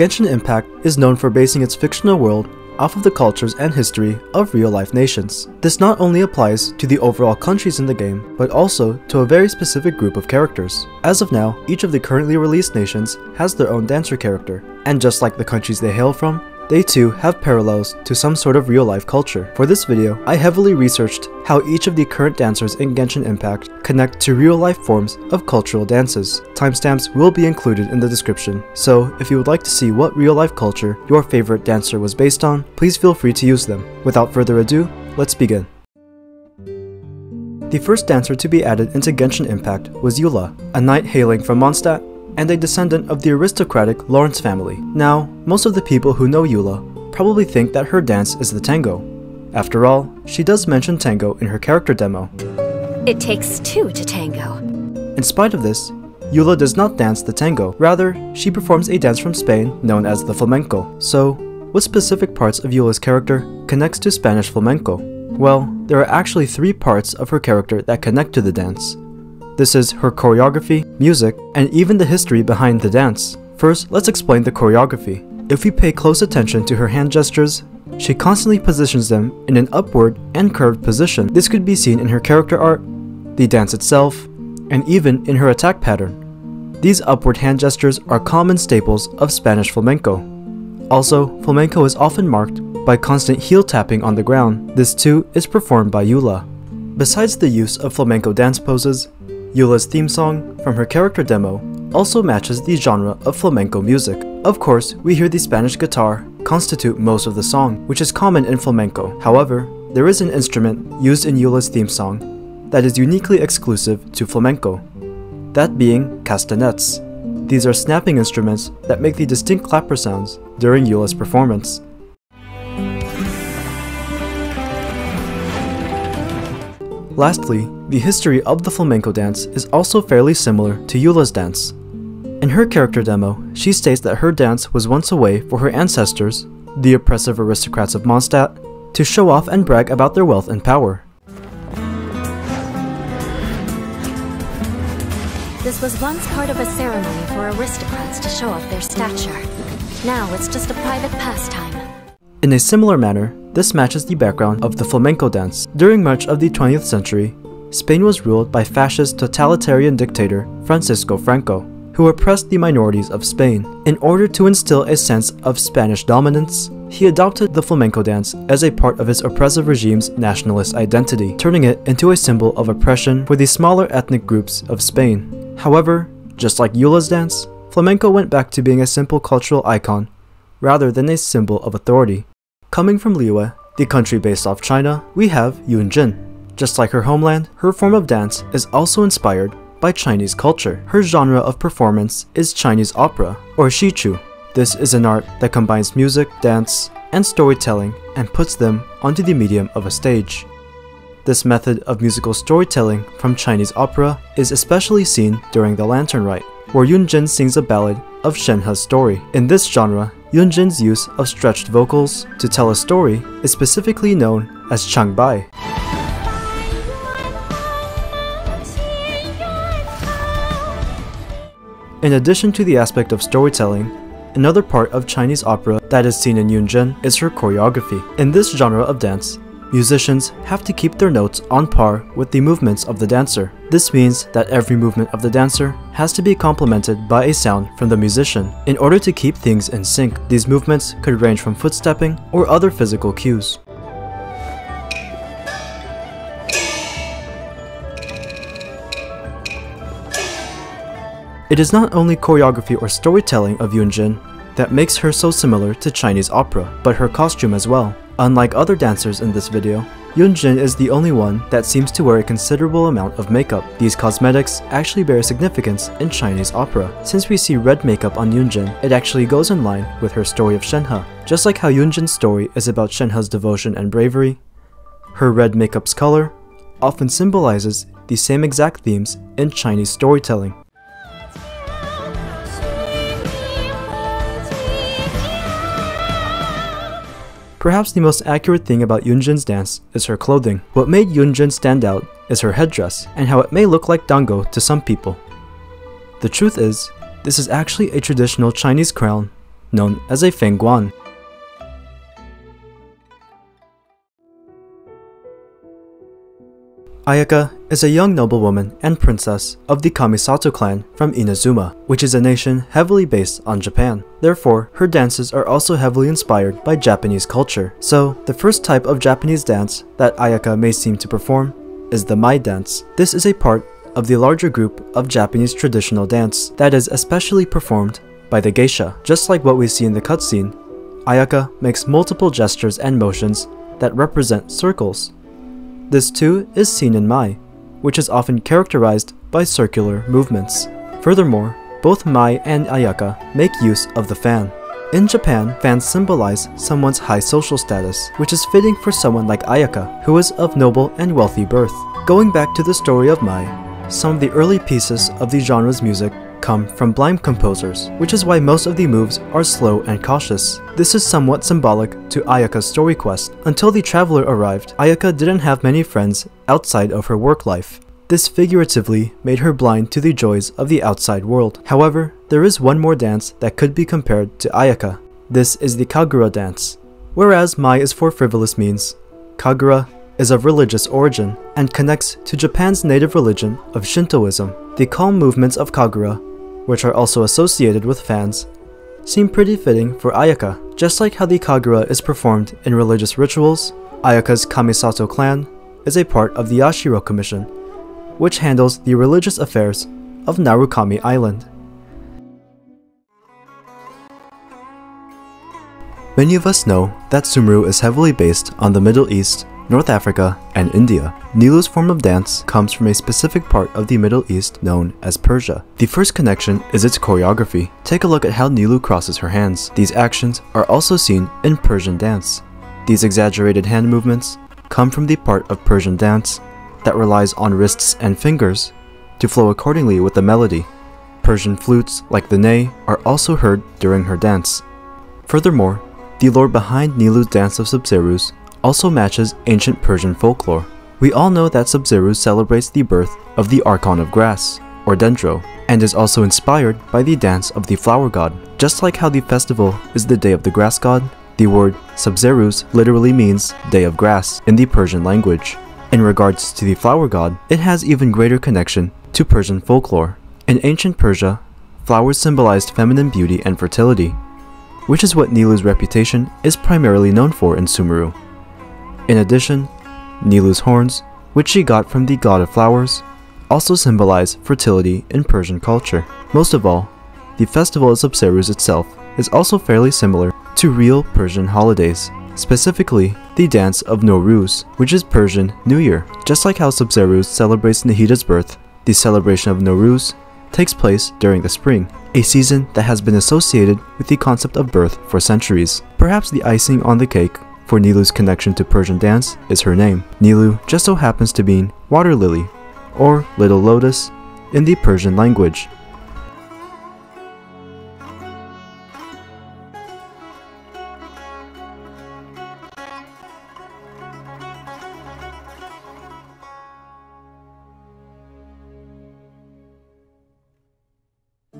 Genshin Impact is known for basing its fictional world off of the cultures and history of real-life nations. This not only applies to the overall countries in the game, but also to a very specific group of characters. As of now, each of the currently released nations has their own dancer character, and just like the countries they hail from, they too have parallels to some sort of real-life culture. For this video, I heavily researched how each of the current dancers in Genshin Impact connect to real-life forms of cultural dances. Timestamps will be included in the description, so if you would like to see what real-life culture your favorite dancer was based on, please feel free to use them. Without further ado, let's begin. The first dancer to be added into Genshin Impact was Eula, a knight hailing from Mondstadt and a descendant of the aristocratic Lawrence family. Now, most of the people who know Eula probably think that her dance is the tango. After all, she does mention tango in her character demo. It takes two to tango. In spite of this, Eula does not dance the tango. Rather, she performs a dance from Spain known as the flamenco. So, what specific parts of Eula's character connects to Spanish flamenco? Well, there are actually 3 parts of her character that connect to the dance. This is her choreography, music, and even the history behind the dance. First, let's explain the choreography. If we pay close attention to her hand gestures, she constantly positions them in an upward and curved position. This could be seen in her character art, the dance itself, and even in her attack pattern. These upward hand gestures are common staples of Spanish flamenco. Also, flamenco is often marked by constant heel tapping on the ground. This too is performed by Eula. Besides the use of flamenco dance poses, Eula's theme song from her character demo also matches the genre of flamenco music. Of course, we hear the Spanish guitar constitute most of the song, which is common in flamenco. However, there is an instrument used in Eula's theme song that is uniquely exclusive to flamenco, that being castanets. These are snapping instruments that make the distinct clapper sounds during Eula's performance. Lastly, the history of the flamenco dance is also fairly similar to Eula's dance. In her character demo, she states that her dance was once a way for her ancestors, the oppressive aristocrats of Mondstadt, to show off and brag about their wealth and power. This was once part of a ceremony for aristocrats to show off their stature. Now it's just a private pastime. In a similar manner, this matches the background of the flamenco dance. During much of the 20th century, Spain was ruled by fascist totalitarian dictator Francisco Franco, who oppressed the minorities of Spain. In order to instill a sense of Spanish dominance, he adopted the flamenco dance as a part of his oppressive regime's nationalist identity, turning it into a symbol of oppression for the smaller ethnic groups of Spain. However, just like Eula's dance, flamenco went back to being a simple cultural icon rather than a symbol of authority. Coming from Liyue, the country based off China, we have Yunjin. Just like her homeland, her form of dance is also inspired by Chinese culture. Her genre of performance is Chinese opera, or shichu. This is an art that combines music, dance, and storytelling and puts them onto the medium of a stage. This method of musical storytelling from Chinese opera is especially seen during the Lantern Rite, where Yunjin sings a ballad of Shenhe's story. In this genre, Yunjin's use of stretched vocals to tell a story is specifically known as changbai. In addition to the aspect of storytelling, another part of Chinese opera that is seen in Yunjin is her choreography. In this genre of dance, musicians have to keep their notes on par with the movements of the dancer. This means that every movement of the dancer has to be complemented by a sound from the musician. In order to keep things in sync, these movements could range from footstepping or other physical cues. It is not only choreography or storytelling of Yunjin that makes her so similar to Chinese opera, but her costume as well. Unlike other dancers in this video, Yunjin is the only one that seems to wear a considerable amount of makeup. These cosmetics actually bear significance in Chinese opera. Since we see red makeup on Yunjin, it actually goes in line with her story of Shenhe. Just like how Yunjin's story is about Shenhe's devotion and bravery, her red makeup's color often symbolizes the same exact themes in Chinese storytelling. Perhaps the most accurate thing about Yunjin's dance is her clothing. What made Yunjin stand out is her headdress, and how it may look like dango to some people. The truth is, this is actually a traditional Chinese crown known as a Fengguan. Ayaka is a young noblewoman and princess of the Kamisato clan from Inazuma, which is a nation heavily based on Japan. Therefore, her dances are also heavily inspired by Japanese culture. So, the first type of Japanese dance that Ayaka may seem to perform is the Mai dance. This is a part of the larger group of Japanese traditional dance that is especially performed by the geisha. Just like what we see in the cutscene, Ayaka makes multiple gestures and motions that represent circles. This too is seen in Mai, which is often characterized by circular movements. Furthermore, both Mai and Ayaka make use of the fan. In Japan, fans symbolize someone's high social status, which is fitting for someone like Ayaka, who is of noble and wealthy birth. Going back to the story of Mai, some of the early pieces of the genre's music come from blind composers, which is why most of the moves are slow and cautious. This is somewhat symbolic to Ayaka's story quest. Until the traveler arrived, Ayaka didn't have many friends outside of her work life. This figuratively made her blind to the joys of the outside world. However, there is one more dance that could be compared to Ayaka. This is the Kagura dance. Whereas Mai is for frivolous means, Kagura is of religious origin and connects to Japan's native religion of Shintoism. The calm movements of Kagura, which are also associated with fans, seem pretty fitting for Ayaka. Just like how the Kagura is performed in religious rituals, Ayaka's Kamisato clan is a part of the Yashiro Commission, which handles the religious affairs of Narukami Island. Many of us know that Sumeru is heavily based on the Middle East, North Africa, and India. Nilou's form of dance comes from a specific part of the Middle East known as Persia. The first connection is its choreography. Take a look at how Nilou crosses her hands. These actions are also seen in Persian dance. These exaggerated hand movements come from the part of Persian dance that relies on wrists and fingers to flow accordingly with the melody. Persian flutes, like the ney, are also heard during her dance. Furthermore, the lore behind Nilou's dance of Sabzeruz also matches ancient Persian folklore. We all know that Sabzeruz celebrates the birth of the Archon of Grass, or Dendro, and is also inspired by the dance of the flower god. Just like how the festival is the day of the grass god, the word Sabzeruz literally means day of grass in the Persian language. In regards to the flower god, it has even greater connection to Persian folklore. In ancient Persia, flowers symbolized feminine beauty and fertility, which is what Nilou's reputation is primarily known for in Sumeru. In addition, Nilou's horns, which she got from the god of flowers, also symbolize fertility in Persian culture. Most of all, the festival of Sabzeruz itself is also fairly similar to real Persian holidays, specifically the dance of Nowruz, which is Persian New Year. Just like how Sabzeruz celebrates Nahida's birth, the celebration of Nowruz takes place during the spring, a season that has been associated with the concept of birth for centuries. Perhaps the icing on the cake for Nilou's connection to Persian dance is her name. Nilou just so happens to mean water lily, or little lotus, in the Persian language.